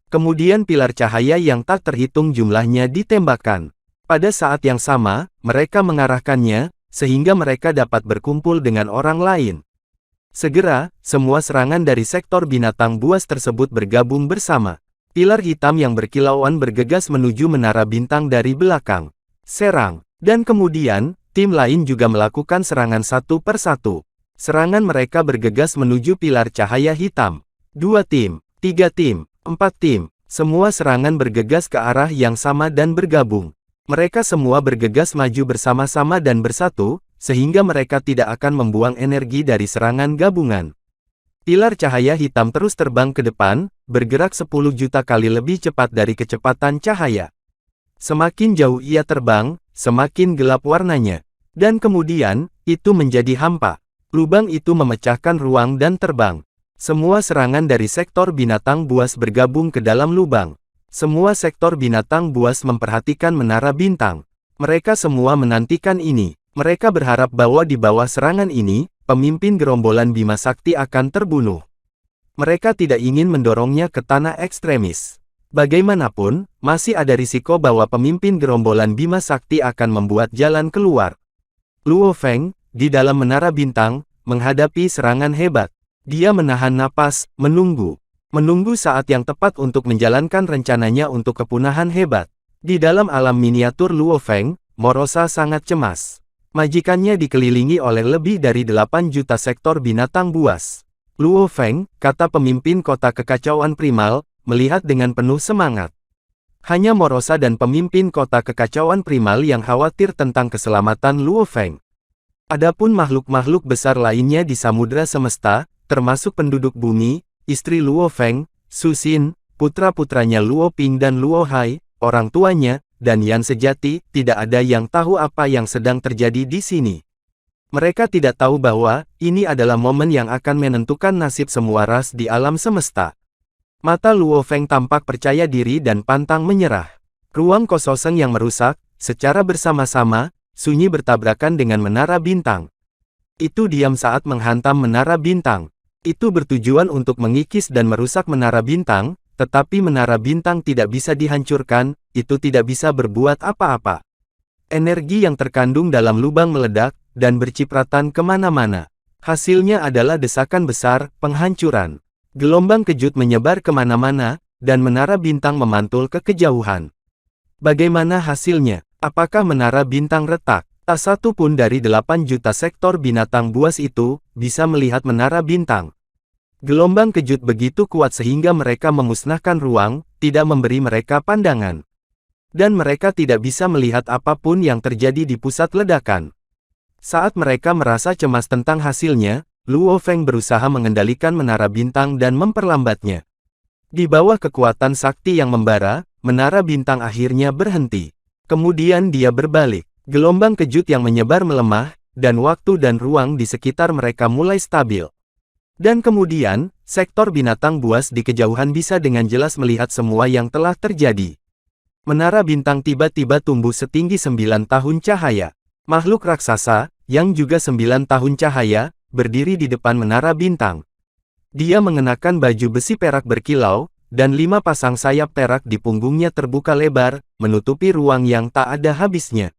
Speaker 2: Kemudian pilar cahaya yang tak terhitung jumlahnya ditembakkan. Pada saat yang sama, mereka mengarahkannya, sehingga mereka dapat berkumpul dengan orang lain. Segera, semua serangan dari sektor binatang buas tersebut bergabung bersama. Pilar hitam yang berkilauan bergegas menuju Menara Bintang dari belakang. Serang. Dan kemudian, tim lain juga melakukan serangan satu persatu. Serangan mereka bergegas menuju pilar cahaya hitam. 2 tim, 3 tim, 4 tim. Semua serangan bergegas ke arah yang sama dan bergabung. Mereka semua bergegas maju bersama-sama dan bersatu, sehingga mereka tidak akan membuang energi dari serangan gabungan. Pilar cahaya hitam terus terbang ke depan, bergerak 10 juta kali lebih cepat dari kecepatan cahaya. Semakin jauh ia terbang, semakin gelap warnanya. Dan kemudian, itu menjadi hampa. Lubang itu memecahkan ruang dan terbang. Semua serangan dari sektor binatang buas bergabung ke dalam lubang. Semua sektor binatang buas memperhatikan Menara Bintang. Mereka semua menantikan ini. Mereka berharap bahwa di bawah serangan ini, pemimpin gerombolan Bima Sakti akan terbunuh. Mereka tidak ingin mendorongnya ke tanah ekstremis. Bagaimanapun, masih ada risiko bahwa pemimpin gerombolan Bima Sakti akan membuat jalan keluar. Luo Feng, di dalam Menara Bintang, menghadapi serangan hebat. Dia menahan napas, menunggu. Menunggu saat yang tepat untuk menjalankan rencananya untuk kepunahan hebat. Di dalam alam miniatur Luo Feng, Morosa sangat cemas. Majikannya dikelilingi oleh lebih dari 8 juta sektor binatang buas. Luo Feng, kata pemimpin kota kekacauan primal, melihat dengan penuh semangat. Hanya Morosa dan pemimpin kota kekacauan primal yang khawatir tentang keselamatan Luo Feng. Adapun makhluk-makhluk besar lainnya di samudera semesta, termasuk penduduk bumi, istri Luo Feng, Su Xin, putra-putranya Luo Ping dan Luo Hai, orang tuanya, dan Yan sejati, tidak ada yang tahu apa yang sedang terjadi di sini. Mereka tidak tahu bahwa, ini adalah momen yang akan menentukan nasib semua ras di alam semesta. Mata Luo Feng tampak percaya diri dan pantang menyerah. Ruang kosong yang merusak, secara bersama-sama, sunyi bertabrakan dengan menara bintang. Itu diam saat menghantam menara bintang. Itu bertujuan untuk mengikis dan merusak menara bintang, tetapi menara bintang tidak bisa dihancurkan, itu tidak bisa berbuat apa-apa. Energi yang terkandung dalam lubang meledak, dan bercipratan kemana-mana. Hasilnya adalah desakan besar, penghancuran. Gelombang kejut menyebar kemana-mana, dan menara bintang memantul ke kejauhan. Bagaimana hasilnya? Apakah menara bintang retak? Tak satu pun dari 8 juta sektor binatang buas itu, bisa melihat menara bintang. Gelombang kejut begitu kuat sehingga mereka memusnahkan ruang, tidak memberi mereka pandangan. Dan mereka tidak bisa melihat apapun yang terjadi di pusat ledakan. Saat mereka merasa cemas tentang hasilnya, Luo Feng berusaha mengendalikan menara bintang dan memperlambatnya. Di bawah kekuatan sakti yang membara, menara bintang akhirnya berhenti. Kemudian dia berbalik. Gelombang kejut yang menyebar melemah, dan waktu dan ruang di sekitar mereka mulai stabil. Dan kemudian, sektor binatang buas di kejauhan bisa dengan jelas melihat semua yang telah terjadi. Menara bintang tiba-tiba tumbuh setinggi 9 tahun cahaya. Makhluk raksasa, yang juga 9 tahun cahaya, berdiri di depan menara bintang. Dia mengenakan baju besi perak berkilau, dan 5 pasang sayap perak di punggungnya terbuka lebar, menutupi ruang yang tak ada habisnya.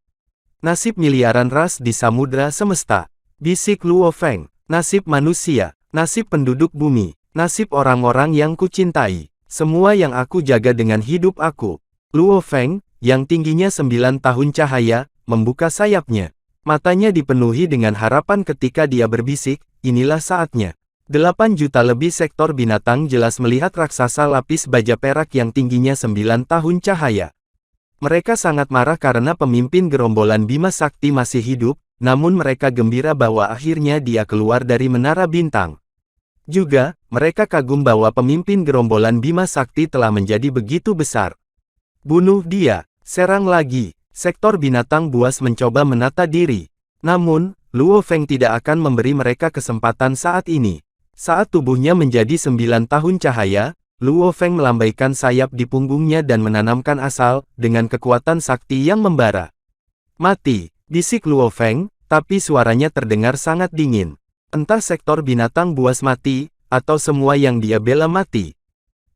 Speaker 2: Nasib miliaran ras di samudra semesta. Bisik Luo Feng. Nasib manusia. Nasib penduduk bumi. Nasib orang-orang yang kucintai. Semua yang aku jaga dengan hidup aku. Luo Feng, yang tingginya 9 tahun cahaya, membuka sayapnya. Matanya dipenuhi dengan harapan ketika dia berbisik, inilah saatnya. 8 juta lebih sektor binatang jelas melihat raksasa lapis baja perak yang tingginya 9 tahun cahaya. Mereka sangat marah karena pemimpin gerombolan Bima Sakti masih hidup, namun mereka gembira bahwa akhirnya dia keluar dari menara bintang. Juga, mereka kagum bahwa pemimpin gerombolan Bima Sakti telah menjadi begitu besar. Bunuh dia, serang lagi. Sektor binatang buas mencoba menata diri. Namun, Luo Feng tidak akan memberi mereka kesempatan saat ini. Saat tubuhnya menjadi 9 tahun cahaya, Luo Feng melambaikan sayap di punggungnya dan menanamkan asal, dengan kekuatan sakti yang membara. Mati, bisik Luo Feng, tapi suaranya terdengar sangat dingin. Entah sektor binatang buas mati, atau semua yang dia bela mati.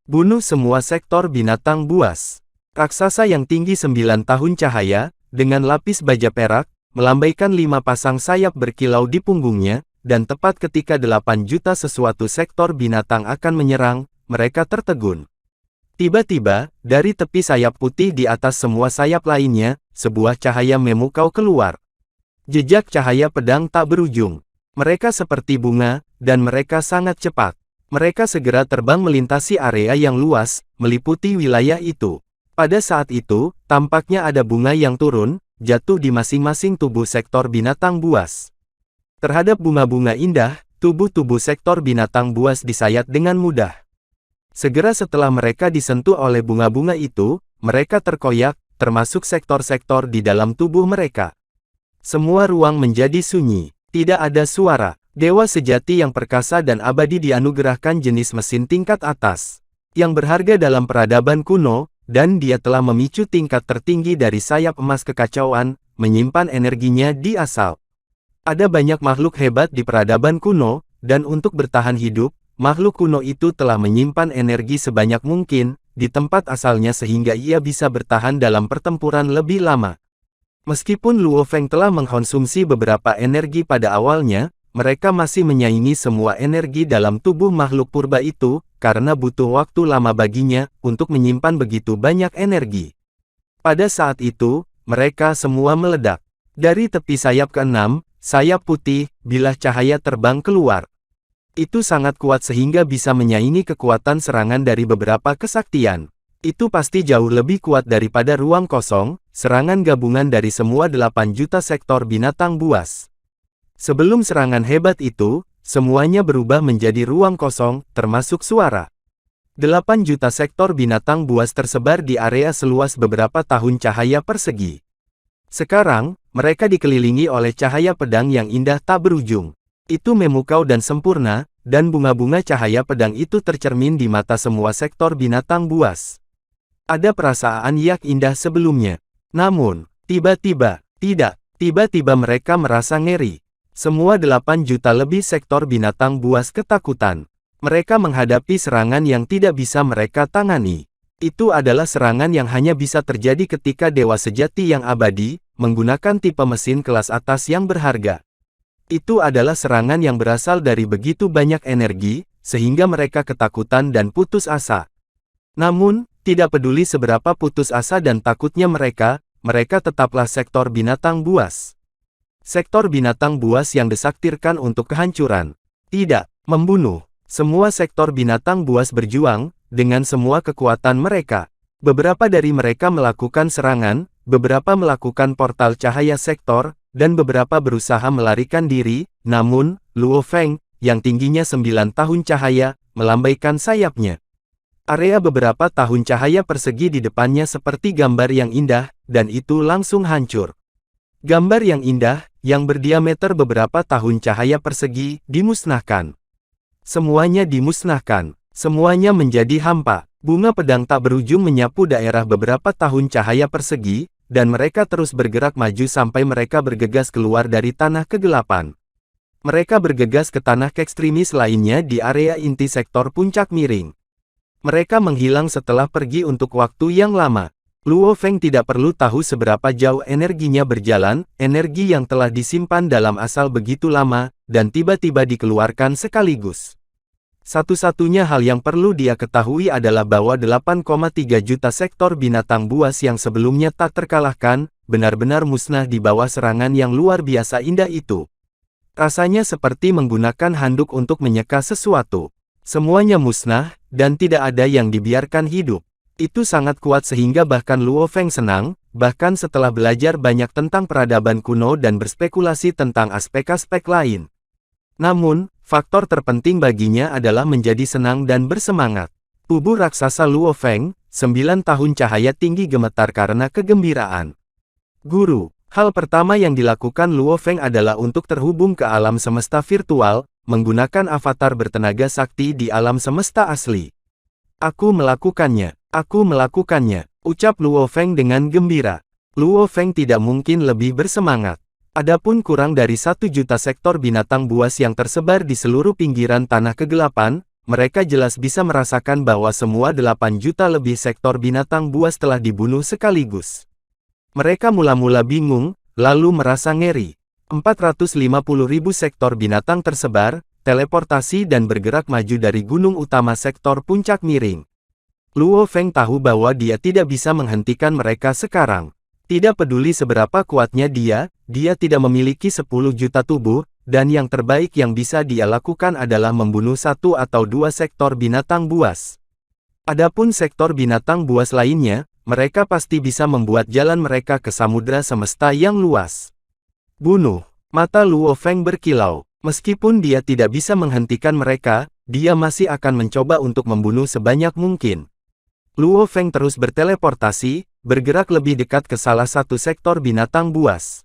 Speaker 2: Bunuh semua sektor binatang buas. Raksasa yang tinggi 9 tahun cahaya, dengan lapis baja perak, melambaikan 5 pasang sayap berkilau di punggungnya, dan tepat ketika 8 juta sesuatu sektor binatang akan menyerang, mereka tertegun. Tiba-tiba, dari tepi sayap putih di atas semua sayap lainnya, sebuah cahaya memukau keluar. Jejak cahaya pedang tak berujung. Mereka seperti bunga, dan mereka sangat cepat. Mereka segera terbang melintasi area yang luas, meliputi wilayah itu. Pada saat itu, tampaknya ada bunga yang turun, jatuh di masing-masing tubuh sektor binatang buas. Terhadap bunga-bunga indah, tubuh-tubuh sektor binatang buas disayat dengan mudah. Segera setelah mereka disentuh oleh bunga-bunga itu, mereka terkoyak, termasuk sektor-sektor di dalam tubuh mereka. Semua ruang menjadi sunyi, tidak ada suara. Dewa sejati yang perkasa dan abadi dianugerahkan jenis mesin tingkat atas, yang berharga dalam peradaban kuno, dan dia telah memicu tingkat tertinggi dari sayap emas kekacauan, menyimpan energinya di asal. Ada banyak makhluk hebat di peradaban kuno, dan untuk bertahan hidup, makhluk kuno itu telah menyimpan energi sebanyak mungkin, di tempat asalnya sehingga ia bisa bertahan dalam pertempuran lebih lama. Meskipun Luo Feng telah mengkonsumsi beberapa energi pada awalnya, mereka masih menyaingi semua energi dalam tubuh makhluk purba itu, karena butuh waktu lama baginya, untuk menyimpan begitu banyak energi. Pada saat itu, mereka semua meledak. Dari tepi sayap ke-6, sayap putih, bilah cahaya terbang keluar. Itu sangat kuat sehingga bisa menyaingi kekuatan serangan dari beberapa kesaktian. Itu pasti jauh lebih kuat daripada ruang kosong, serangan gabungan dari semua 8 juta sektor binatang buas. Sebelum serangan hebat itu, semuanya berubah menjadi ruang kosong, termasuk suara. 8 juta sektor binatang buas tersebar di area seluas beberapa tahun cahaya persegi. Sekarang, mereka dikelilingi oleh cahaya pedang yang indah tak berujung. Itu memukau dan sempurna, dan bunga-bunga cahaya pedang itu tercermin di mata semua sektor binatang buas. Ada perasaan yang indah sebelumnya. Namun, tiba-tiba, tidak. Tiba-tiba mereka merasa ngeri. Semua 8 juta lebih sektor binatang buas ketakutan. Mereka menghadapi serangan yang tidak bisa mereka tangani. Itu adalah serangan yang hanya bisa terjadi ketika dewa sejati yang abadi, menggunakan tipe mesin kelas atas yang berharga. Itu adalah serangan yang berasal dari begitu banyak energi, sehingga mereka ketakutan dan putus asa. Namun, tidak peduli seberapa putus asa dan takutnya mereka tetaplah sektor binatang buas. Sektor binatang buas yang disaktirkan untuk kehancuran. Tidak, membunuh. Semua sektor binatang buas berjuang, dengan semua kekuatan mereka. Beberapa dari mereka melakukan serangan, beberapa melakukan portal cahaya sektor, dan beberapa berusaha melarikan diri, namun, Luo Feng, yang tingginya 9 tahun cahaya, melambaikan sayapnya. Area beberapa tahun cahaya persegi di depannya seperti gambar yang indah, dan itu langsung hancur. Gambar yang indah, yang berdiameter beberapa tahun cahaya persegi, dimusnahkan. Semuanya dimusnahkan. Semuanya menjadi hampa. Bunga pedang tak berujung menyapu daerah beberapa tahun cahaya persegi, dan mereka terus bergerak maju sampai mereka bergegas keluar dari tanah kegelapan. Mereka bergegas ke tanah ekstremis lainnya di area inti sektor puncak miring. Mereka menghilang setelah pergi untuk waktu yang lama. Luo Feng tidak perlu tahu seberapa jauh energinya berjalan, energi yang telah disimpan dalam asal begitu lama, dan tiba-tiba dikeluarkan sekaligus. Satu-satunya hal yang perlu dia ketahui adalah bahwa 8,3 juta sektor binatang buas yang sebelumnya tak terkalahkan, benar-benar musnah di bawah serangan yang luar biasa indah itu. Rasanya seperti menggunakan handuk untuk menyeka sesuatu. Semuanya musnah, dan tidak ada yang dibiarkan hidup. Itu sangat kuat sehingga bahkan Luo Feng senang, bahkan setelah belajar banyak tentang peradaban kuno dan berspekulasi tentang aspek-aspek lain. Namun, faktor terpenting baginya adalah menjadi senang dan bersemangat. Tubuh raksasa Luo Feng, 9 tahun cahaya tinggi gemetar karena kegembiraan. Guru, hal pertama yang dilakukan Luo Feng adalah untuk terhubung ke alam semesta virtual, menggunakan avatar bertenaga sakti di alam semesta asli. Aku melakukannya, ucap Luo Feng dengan gembira. Luo Feng tidak mungkin lebih bersemangat. Adapun kurang dari 1 juta sektor binatang buas yang tersebar di seluruh pinggiran tanah kegelapan, mereka jelas bisa merasakan bahwa semua 8 juta lebih sektor binatang buas telah dibunuh sekaligus. Mereka mula-mula bingung, lalu merasa ngeri. 450.000 sektor binatang tersebar, teleportasi dan bergerak maju dari gunung utama sektor puncak miring. Luo Feng tahu bahwa dia tidak bisa menghentikan mereka sekarang. Tidak peduli seberapa kuatnya dia tidak memiliki 10 juta tubuh, dan yang terbaik yang bisa dia lakukan adalah membunuh 1 atau 2 sektor binatang buas. Adapun sektor binatang buas lainnya, mereka pasti bisa membuat jalan mereka ke samudra semesta yang luas. Bunuh. Mata Luo Feng berkilau. Meskipun dia tidak bisa menghentikan mereka, dia masih akan mencoba untuk membunuh sebanyak mungkin. Luo Feng terus berteleportasi, bergerak lebih dekat ke salah satu sektor binatang buas.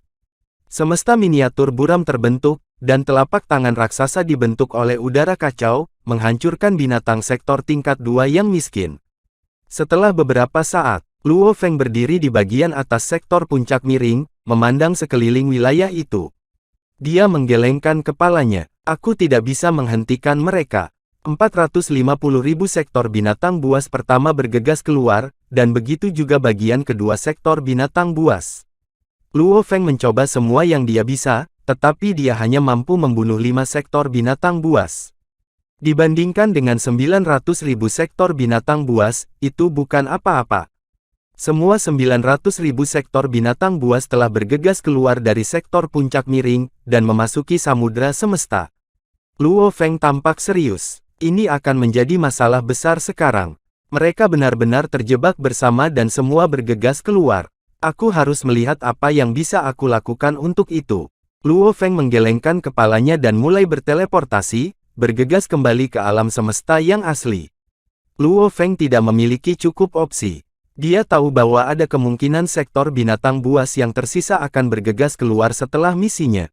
Speaker 2: Semesta miniatur buram terbentuk, dan telapak tangan raksasa dibentuk oleh udara kacau, menghancurkan binatang sektor tingkat 2 yang miskin. Setelah beberapa saat, Luo Feng berdiri di bagian atas sektor puncak miring, memandang sekeliling wilayah itu. Dia menggelengkan kepalanya. Aku tidak bisa menghentikan mereka. 450.000 sektor binatang buas pertama bergegas keluar, dan begitu juga bagian kedua sektor binatang buas. Luo Feng mencoba semua yang dia bisa, tetapi dia hanya mampu membunuh 5 sektor binatang buas. Dibandingkan dengan 900.000 sektor binatang buas, itu bukan apa-apa. Semua 900.000 sektor binatang buas telah bergegas keluar dari sektor puncak miring, dan memasuki samudra semesta. Luo Feng tampak serius. Ini akan menjadi masalah besar sekarang. Mereka benar-benar terjebak bersama dan semua bergegas keluar. Aku harus melihat apa yang bisa aku lakukan untuk itu. Luo Feng menggelengkan kepalanya dan mulai berteleportasi, bergegas kembali ke alam semesta yang asli. Luo Feng tidak memiliki cukup opsi. Dia tahu bahwa ada kemungkinan sektor binatang buas yang tersisa akan bergegas keluar setelah misinya.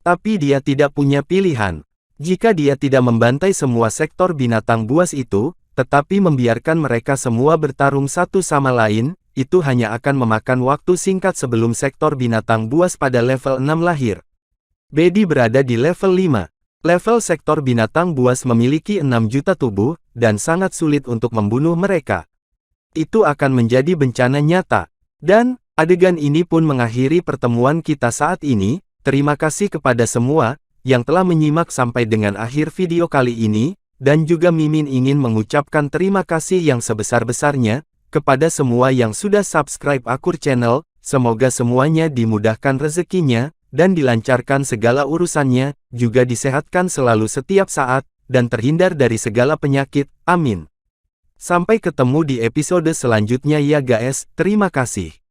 Speaker 2: Tapi dia tidak punya pilihan. Jika dia tidak membantai semua sektor binatang buas itu, tetapi membiarkan mereka semua bertarung satu sama lain, itu hanya akan memakan waktu singkat sebelum sektor binatang buas pada level 6 lahir. Bedi berada di level 5. Level sektor binatang buas memiliki 6 juta tubuh, dan sangat sulit untuk membunuh mereka. Itu akan menjadi bencana nyata. Dan, adegan ini pun mengakhiri pertemuan kita saat ini. Terima kasih kepada semua yang telah menyimak sampai dengan akhir video kali ini, dan juga Mimin ingin mengucapkan terima kasih yang sebesar-besarnya kepada semua yang sudah subscribe Akur Channel. Semoga semuanya dimudahkan rezekinya, dan dilancarkan segala urusannya, juga disehatkan selalu setiap saat, dan terhindar dari segala penyakit. Amin. Sampai ketemu di episode selanjutnya ya guys, terima kasih.